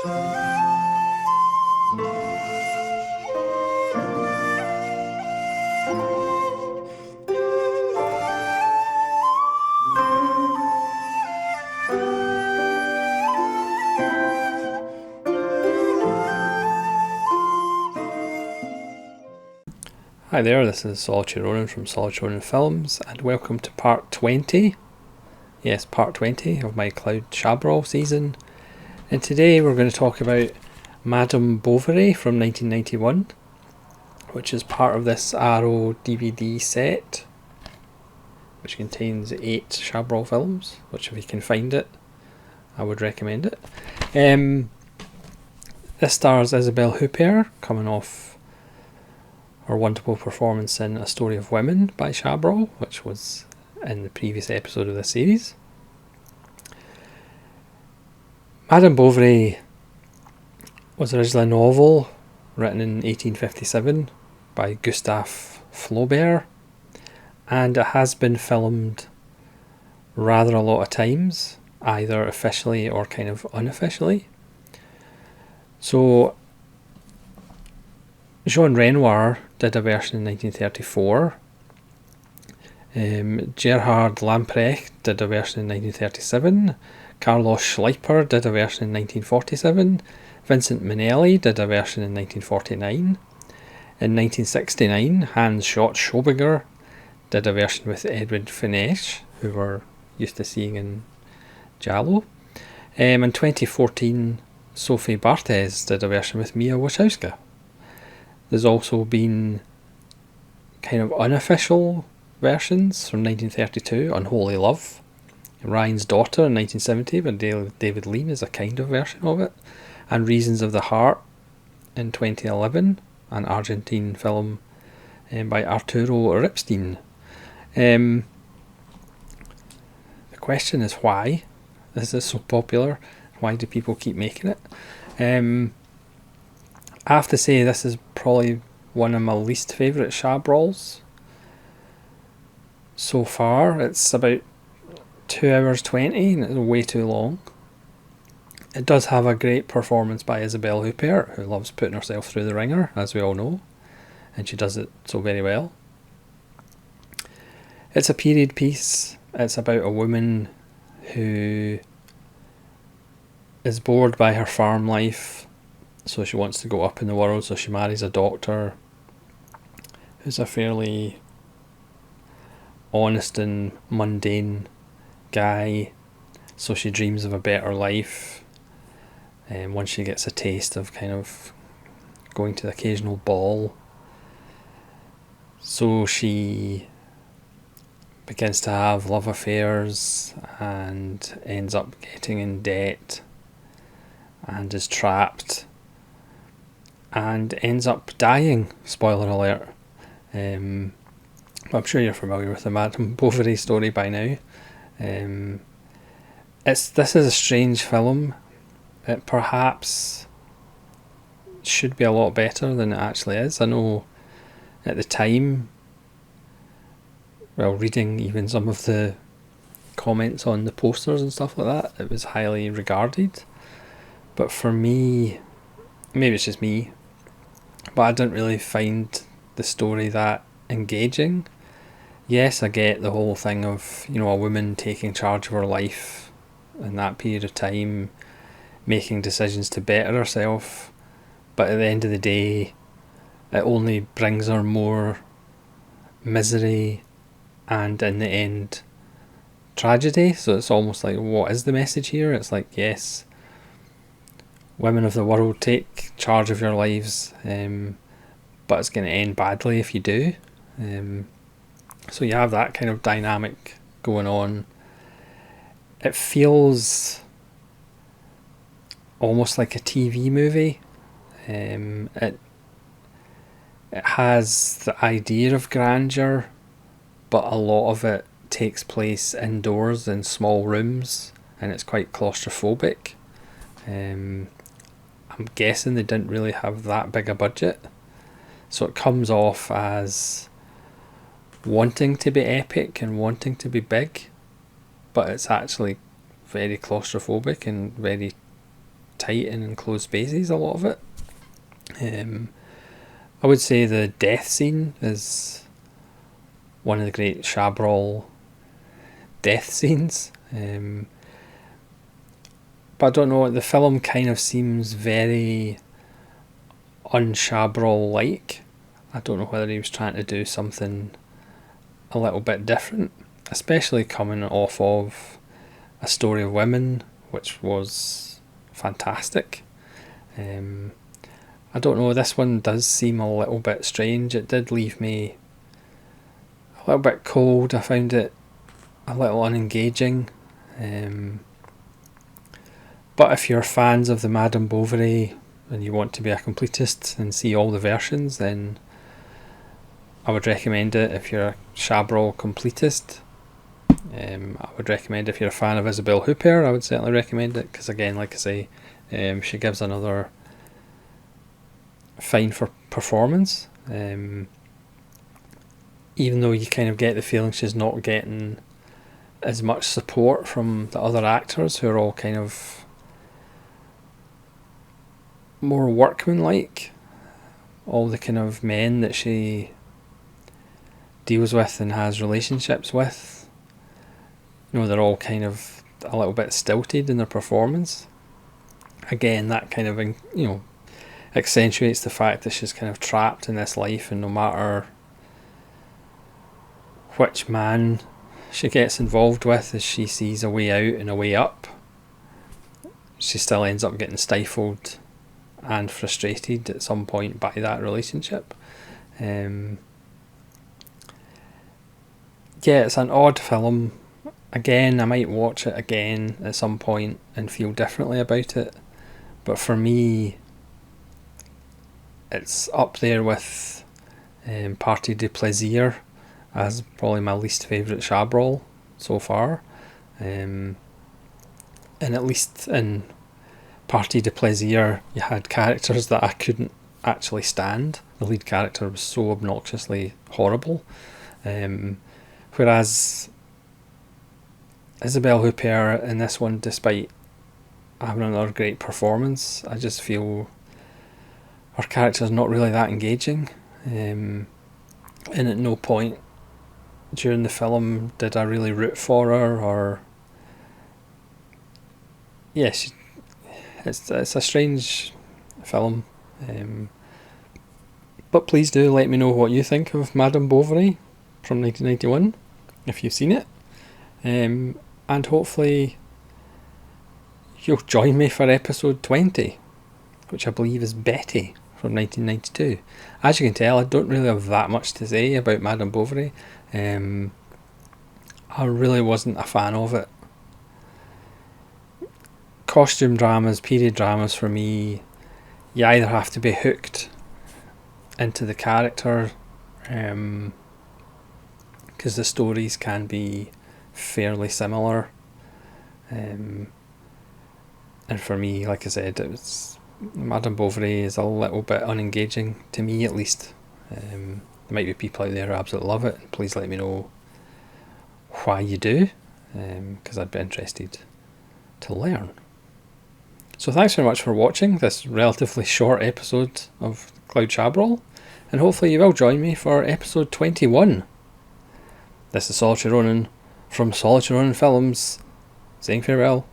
Hi there, this is Solitude Ronan from Solitude Ronan Films, and welcome to part 20. Yes, part 20 of my Claude Chabrol season. And today we're going to talk about Madame Bovary from 1991, which is part of this Arrow DVD set, which contains 8 Chabrol films, which if you can find it, I would recommend it. This stars Isabelle Huppert, coming off her wonderful performance in A Story of Women by Chabrol, which was in the previous episode of the series. Madame Bovary was originally a novel written in 1857 by Gustave Flaubert, and it has been filmed rather a lot of times, either officially or kind of unofficially. So Jean Renoir did a version in 1934. Gerhard Lamprecht did a version in 1937. Carlos Schleiper did a version in 1947. Vincent Minnelli did a version in 1949. In 1969, Hans Schott Schobiger did a version with Edward Finech, who we're used to seeing in Giallo. In 2014, Sophie Barthez did a version with Mia Wasikowska. There's also been kind of unofficial versions from 1932, Unholy Love, Ryan's Daughter in 1970 by David Lean is a kind of version of it, and Reasons of the Heart in 2011, an Argentine film by Arturo Ripstein. The question is, why is this so popular? Why do people keep making it? I have to say this is probably one of my least favourite Chabrols so far. It's about 2 hours 20 and it's way too long. It does have a great performance by Isabelle Huppert, who loves putting herself through the ringer, as we all know, and she does it so very well. It's a period piece. It's about a woman who is bored by her farm life, so she wants to go up in the world, so she marries a doctor who's a fairly honest and mundane guy, so she dreams of a better life, and once she gets a taste of kind of going to the occasional ball, so she begins to have love affairs and ends up getting in debt and is trapped and ends up dying. Spoiler alert. I'm sure you're familiar with the Madame Bovary story by now. This is a strange film. It perhaps should be a lot better than it actually is. I know at the time, well, reading even some of the comments on the posters and stuff like that, it was highly regarded. But for me, maybe it's just me, but I didn't really find the story that engaging. Yes, I get the whole thing of, a woman taking charge of her life in that period of time, making decisions to better herself, but at the end of the day, it only brings her more misery and, in the end, tragedy. So it's almost like, what is the message here? It's like, yes, women of the world, take charge of your lives, but it's going to end badly if you do. So you have that kind of dynamic going on. It feels almost like a TV movie. It has the idea of grandeur, but a lot of it takes place indoors in small rooms, and it's quite claustrophobic. I'm guessing they didn't really have that big a budget, so it comes off as wanting to be epic and wanting to be big, but it's actually very claustrophobic and very tight and enclosed spaces, a lot of it. I would say the death scene is one of the great Chabrol death scenes. But I don't know, the film kind of seems very un-Chabrol-like. I don't know whether he was trying to do something a little bit different, especially coming off of A Story of Women, which was fantastic. I don't know, this one does seem a little bit strange. It did leave me a little bit cold. I found it a little unengaging. But if you're fans of the Madame Bovary and you want to be a completist and see all the versions, then I would recommend it. If you're a Chabrol completist, I would recommend it. If you're a fan of Isabelle Huppert, I would certainly recommend it, because again, like I say, she gives another fine for performance. Even though you kind of get the feeling she's not getting as much support from the other actors, who are all kind of more workmanlike. All the kind of men that she deals with and has relationships with, they're all kind of a little bit stilted in their performance. Again, that kind of accentuates the fact that she's kind of trapped in this life, and no matter which man she gets involved with, as she sees a way out and a way up, she still ends up getting stifled and frustrated at some point by that relationship. Yeah, it's an odd film. Again, I might watch it again at some point and feel differently about it, but for me, it's up there with Partie de Plaisir as probably my least favourite Chabrol so far. And at least in Partie de Plaisir, you had characters that I couldn't actually stand. The lead character was so obnoxiously horrible. Whereas Isabelle Huppert in this one, despite having another great performance, I just feel her character's not really that engaging. And at no point during the film did I really root for her, or it's a strange film. But please do let me know what you think of Madame Bovary from 1991, if you've seen it. And hopefully you'll join me for episode 20, which I believe is Betty from 1992. As you can tell, I don't really have that much to say about Madame Bovary. I really wasn't a fan of it. Costume dramas, period dramas, for me, you either have to be hooked into the character, because the stories can be fairly similar, and for me, like I said, Madame Bovary is a little bit unengaging, to me at least. There might be people out there who absolutely love it. Please let me know why you do, because I'd be interested to learn. So thanks very much for watching this relatively short episode of Claude Chabrol, and hopefully you will join me for episode 21. This is Solitary Ronin from Solitary Ronin Films, saying farewell.